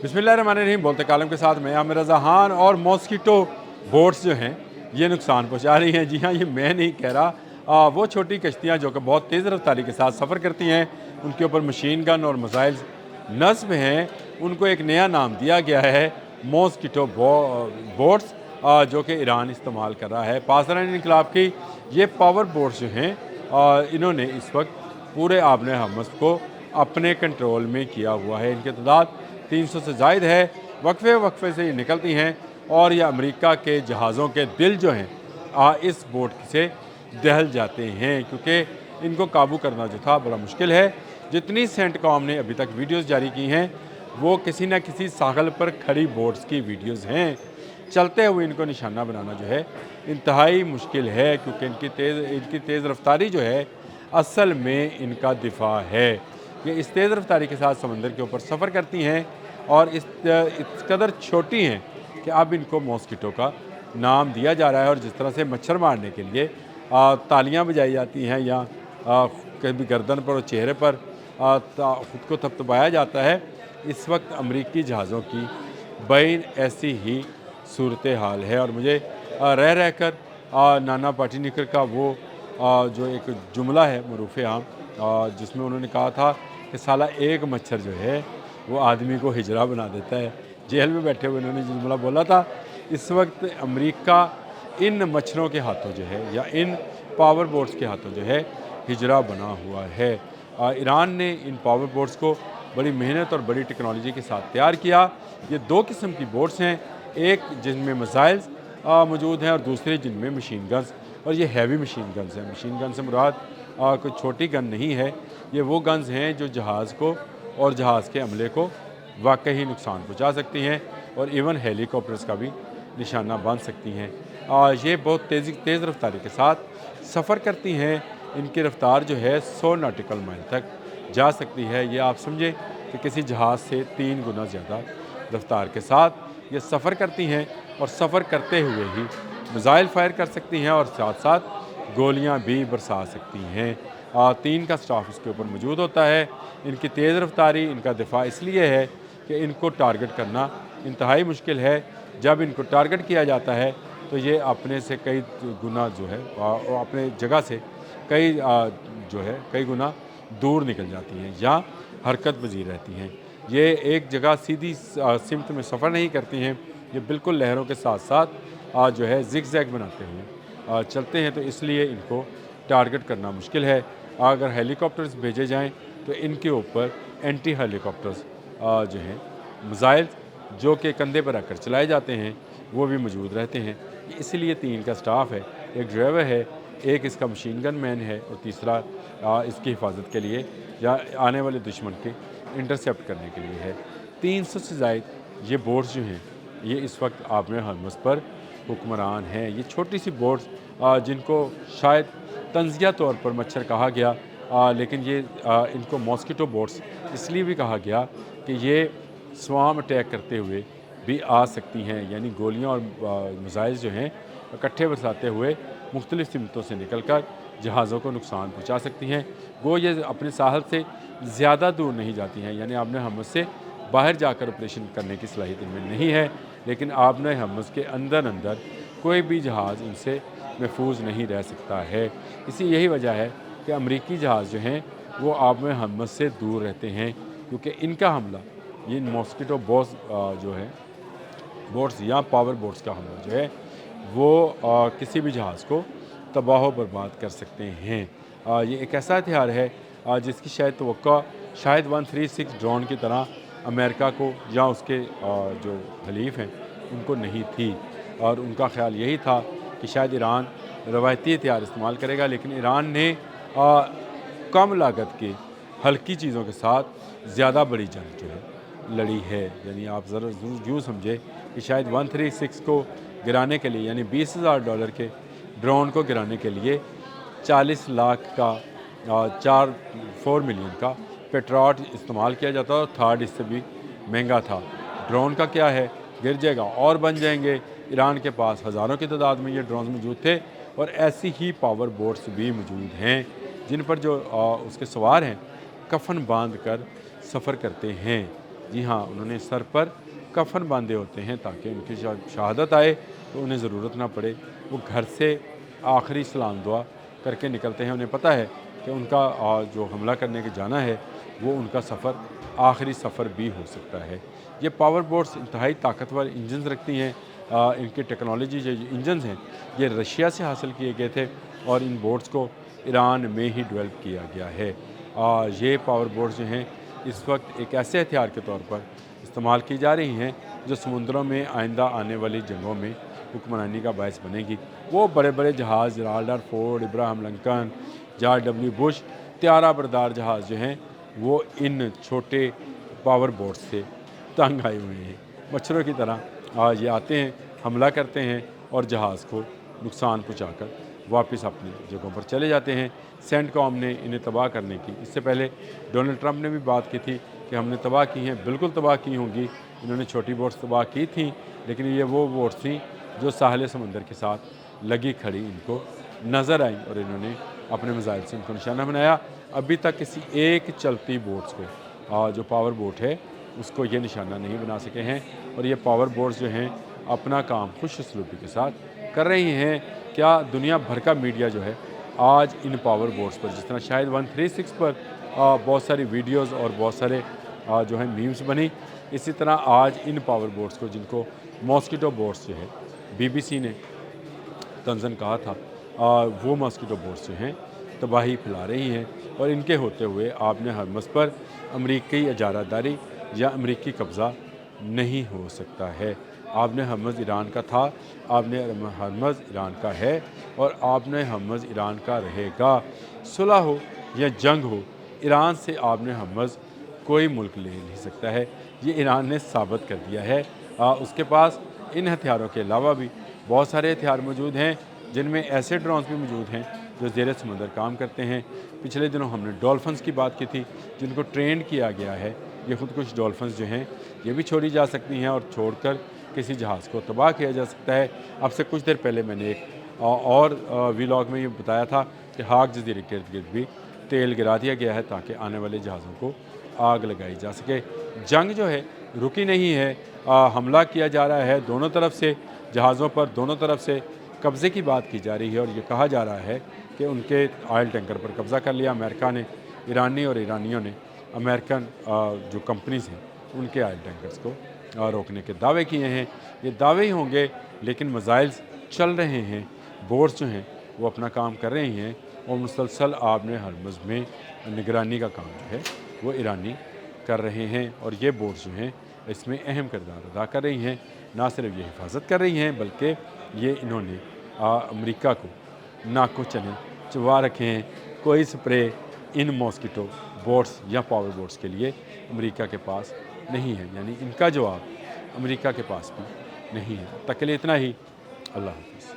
बिस्मिल्लाहिर्रहमानिर्रहीम। बोलते कालम के साथ मैं आमिर रज़ा खान। और मॉस्किटो बोट्स जो हैं ये नुकसान पहुंचा रही हैं। जी हाँ, ये मैं नहीं कह रहा, वो छोटी कश्तियाँ जो कि बहुत तेज़ रफ्तारी के साथ सफ़र करती हैं, उनके ऊपर मशीन गन और मिसाइल्स नस्ब हैं, उनको एक नया नाम दिया गया है मॉस्किटो बोट्स, जो कि ईरान इस्तेमाल कर रहा है। पासदान इनकलाब की ये पावर बोट्स जो हैं, इन्होंने इस वक्त पूरे आबने हमस को अपने कंट्रोल में किया हुआ है। इनकी तादाद 300 से ज़ायद है। वक्फे वक्फे से ये निकलती हैं और ये अमेरिका के जहाज़ों के दिल जो हैं, इस बोट से दहल जाते हैं, क्योंकि इनको काबू करना जो था बड़ा मुश्किल है। जितनी सेंट कॉम ने अभी तक वीडियोज़ जारी की हैं वो किसी न किसी सागल पर खड़ी बोट्स की वीडियोज़ हैं। चलते हुए इनको निशाना बनाना जो है इंतहाई मुश्किल है, क्योंकि इनकी तेज़ रफ्तारी जो है असल में इनका दिफा है। ये इस तेज़ रफ्तारी के साथ समंदर के ऊपर सफ़र करती हैं और इस कदर छोटी हैं कि अब इनको मॉस्किटो का नाम दिया जा रहा है। और जिस तरह से मच्छर मारने के लिए तालियां बजाई जाती हैं या कभी गर्दन पर और चेहरे पर ख़ुद को थपथपाया जाता है, इस वक्त अमरीकी जहाज़ों की बैन ऐसी ही सूरत हाल है। और मुझे रह रह कर नाना पाटेकरकर का वो जो एक जुमला है मरूफ़ आम, जिसमें उन्होंने कहा था कि साला एक मच्छर जो है वो आदमी को हिजरा बना देता है। जेल में बैठे हुए उन्होंने जुमला बोला था। इस वक्त अमेरिका इन मच्छरों के हाथों जो है या इन पावर बोट्स के हाथों जो है हिजरा बना हुआ है। ईरान ने इन पावर बोट्स को बड़ी मेहनत और बड़ी टेक्नोलॉजी के साथ तैयार किया। ये दो किस्म की बोट्स हैं, एक जिनमें मिसाइल्स मौजूद हैं और दूसरे जिनमें मशीन गन्स, और ये हैवी मशीन गन्स हैं। मशीन गन से मुराद कोई छोटी गन नहीं है, ये वो गन्स हैं जो जहाज़ को और जहाज़ के अमले को वाकई नुकसान पहुंचा सकती हैं और इवन हेलीकॉप्टर्स का भी निशाना बन सकती हैं। ये बहुत तेज़ रफ्तारी के साथ सफ़र करती हैं। इनकी रफ्तार जो है 100 नॉटिकल माइल तक जा सकती है। ये आप समझें कि किसी जहाज़ से 3 गुना ज़्यादा रफ्तार के साथ ये सफ़र करती हैं और सफ़र करते हुए ही मिसाइल फायर कर सकती हैं और साथ साथ गोलियां भी बरसा सकती हैं। 3 का स्टाफ इसके ऊपर मौजूद होता है। इनकी तेज़ रफ्तारी, इनका दिफा इसलिए है कि इनको टारगेट करना इंतहाई मुश्किल है। जब इनको टारगेट किया जाता है तो ये अपने से कई गुना जो है अपने जगह से कई गुना दूर निकल जाती हैं या हरकत पजीर रहती हैं। ये एक जगह सीधी सिमत में सफ़र नहीं करती हैं, ये बिल्कुल लहरों के साथ साथ जो है ज़िग ज़ैग बनाते हुए चलते हैं, तो इसलिए इनको टारगेट करना मुश्किल है। अगर हेलीकॉप्टर्स भेजे जाएं तो इनके ऊपर एंटी हेलीकॉप्टर्स जो हैं मिसाइल्स जो कि कंधे पर रखकर चलाए जाते हैं वो भी मौजूद रहते हैं। इसलिए 3 का स्टाफ है, एक ड्राइवर है, एक इसका मशीन गन मैन है और तीसरा इसकी हिफाजत के लिए या आने वाले दुश्मन के इंटरसेप्ट करने के लिए है। 300 से ज़ायद ये बोट्स जो हैं ये इस वक्त आबने हरमुज़ पर हुक्मरान हैं। ये छोटी सी बोट्स जिनको शायद तंज़िया तौर पर मच्छर कहा गया, लेकिन ये इनको मॉस्किटो बोट्स इसलिए भी कहा गया कि ये स्वाम अटैक करते हुए भी आ सकती हैं, यानी गोलियां और मिसाइल्स जो हैं इकट्ठे बरसाते हुए मुख्तलिफ़ सिमतों से निकल कर जहाज़ों को नुकसान पहुंचा सकती हैं। वो ये अपने साहल से ज़्यादा दूर नहीं जाती हैं, यानी आबने हरमुज़ से बाहर जाकर ऑपरेशन करने की सलाहियत इनमें नहीं है, लेकिन आबने हरमुज़ के अंदर अंदर कोई भी जहाज़ इनसे महफूज नहीं रह सकता है। इसी यही वजह है कि अमरीकी जहाज़ जो हैं वो आबने हरमुज़ से दूर रहते हैं, क्योंकि इनका हमला, ये मॉस्किटो बोट्स या पावर बोट्स का हमला जो है वो किसी भी जहाज़ को तबाह बर्बाद कर सकते हैं। ये एक ऐसा हथियार है जिसकी शायद 136 ड्रोन की तरह अमेरिका को या उसके जो हलीफ हैं उनको नहीं थी, और उनका ख्याल यही था कि शायद ईरान रवायती हथियार इस्तेमाल करेगा, लेकिन ईरान ने कम लागत के हल्की चीज़ों के साथ ज़्यादा बड़ी जंग जो है लड़ी है। यानी आप ज़रा यूँ समझे कि शायद 136 को गिराने के लिए, यानी $20,000 के ड्रोन को गिराने के लिए 40 लाख का 4 मिलियन का पेट्रोट इस्तेमाल किया जाता और थर्ड इससे भी महंगा था। ड्रोन का क्या है, गिर जाएगा और बन जाएंगे। ईरान के पास हज़ारों की तादाद में ये ड्रोन मौजूद थे और ऐसी ही पावर बोट्स भी मौजूद हैं जिन पर जो उसके सवार हैं कफन बांध कर सफ़र करते हैं। جی ہاں، انہوں نے سر پر کفن باندھے ہوتے ہیں تاکہ ان کی جب شہادت آئے تو انہیں ضرورت نہ پڑے، وہ گھر سے آخری سلام دعا کر کے نکلتے ہیں۔ انہیں پتہ ہے کہ ان کا جو حملہ کرنے کے جانا ہے وہ ان کا سفر آخری سفر بھی ہو سکتا ہے۔ یہ پاور بوٹس انتہائی طاقتور انجنز رکھتی ہیں۔ ان کی ٹیکنالوجی جو انجنز ہیں یہ رشیا سے حاصل کیے گئے تھے اور ان بوٹس کو ایران میں ہی ڈیولپ کیا گیا ہے۔ یہ پاور بوٹس جو ہیں اس وقت ایک ایسے ہتھیار کے طور پر استعمال کی جا رہی ہیں جو سمندروں میں آئندہ آنے والی جنگوں میں حکمرانی کا باعث بنے گی۔ وہ بڑے بڑے جہاز Gerald Ford, Abraham Lincoln, George W Bush, طیارہ بردار جہاز جو ہیں وہ ان چھوٹے پاور بوٹس سے تنگ آئے ہوئے ہیں۔ مچھروں کی طرح یہ آتے ہیں، حملہ کرتے ہیں اور جہاز کو نقصان پہنچا کر واپس اپنی جگہوں پر چلے جاتے ہیں۔ سینٹ کام نے انہیں تباہ کرنے کی، اس سے پہلے ڈونلڈ ٹرمپ نے بھی بات کی تھی کہ ہم نے تباہ کی ہیں، بالکل تباہ کی ہوں گی۔ انہوں نے چھوٹی بوٹس تباہ کی تھیں، لیکن یہ وہ بوٹس تھیں جو ساحل سمندر کے ساتھ لگی کھڑی ان کو نظر آئیں اور انہوں نے اپنے میزائل سے ان کو نشانہ بنایا۔ ابھی تک کسی ایک چلتی بوٹس کو جو پاور بوٹ ہے اس کو یہ نشانہ نہیں بنا سکے ہیں، اور یہ پاور بوٹس جو ہیں اپنا کام خوش اسلوبی کے ساتھ کر رہی ہیں۔ کیا دنیا بھر کا میڈیا جو ہے آج ان پاور بوٹس پر، جس طرح شاہد 136 پر بہت ساری ویڈیوز اور بہت سارے جو ہیں میمز بنی، اسی طرح آج ان پاور بوٹس کو، جن کو ماسکیٹو بوٹس جو ہے BBC نے طنزاً کہا تھا، وہ ماسکیٹو بوٹس جو ہیں تباہی پھیلا رہی ہیں، اور ان کے ہوتے ہوئے آبِ ہرمز پر امریکی اجارہ داری یا امریکی قبضہ نہیں ہو سکتا ہے۔ آبِ ہرمز ایران کا تھا، آبِ ہرمز ایران کا ہے، اور آبِ ہرمز ایران کا رہے گا۔ صلح ہو یا جنگ ہو، ایران سے آبِ ہرمز کوئی ملک لے نہیں سکتا ہے۔ یہ ایران نے ثابت کر دیا ہے۔ اس کے پاس ان ہتھیاروں کے علاوہ بھی بہت سارے ہتھیار موجود ہیں، جن میں ایسے ڈرونز بھی موجود ہیں جو زیر سمندر کام کرتے ہیں۔ پچھلے دنوں ہم نے ڈولفنز کی بات کی تھی، جن کو ٹرینڈ کیا گیا ہے۔ یہ خود کچھ ڈولفنز جو ہیں یہ بھی چھوڑی جا سکتی ہیں اور چھوڑ کر کسی جہاز کو تباہ کیا جا سکتا ہے۔ اب سے کچھ دیر پہلے میں نے ایک اور ویلاگ میں یہ بتایا تھا کہ ہاک جزیرے کے ارد گرد بھی تیل گرا دیا گیا ہے تاکہ آنے والے جہازوں کو آگ لگائی جا سکے۔ جنگ جو ہے رکی نہیں ہے، حملہ کیا جا رہا ہے دونوں طرف سے، جہازوں پر دونوں طرف سے قبضے کی بات کی جا رہی ہے، اور یہ کہا جا رہا ہے کہ ان کے آئل ٹینکر پر قبضہ کر لیا امریکہ نے، ایرانی اور ایرانیوں نے امریکن جو کمپنیز ہیں ان کے آئل ٹینکرز کو روکنے کے دعوے کیے ہیں۔ یہ دعوے ہی ہوں گے، لیکن میزائلز چل رہے ہیں، بورڈز جو ہیں وہ اپنا کام کر رہے ہیں، اور مسلسل آبِ ہرمز میں نگرانی کا کام جو ہے وہ ایرانی کر رہے ہیں، اور یہ بورڈز جو ہیں اس میں اہم کردار ادا کر رہی ہیں۔ نہ صرف یہ حفاظت کر رہی ہیں بلکہ یہ انہوں نے امریکہ کو ناکو چنے چبا رکھے ہیں۔ کوئی سپرے ان ماسکیٹو بوٹس یا پاور بوٹس کے لیے امریکہ کے پاس نہیں ہے، یعنی ان کا جواب امریکہ کے پاس بھی نہیں ہے۔ تک کے لیے اتنا ہی۔ اللہ حافظ۔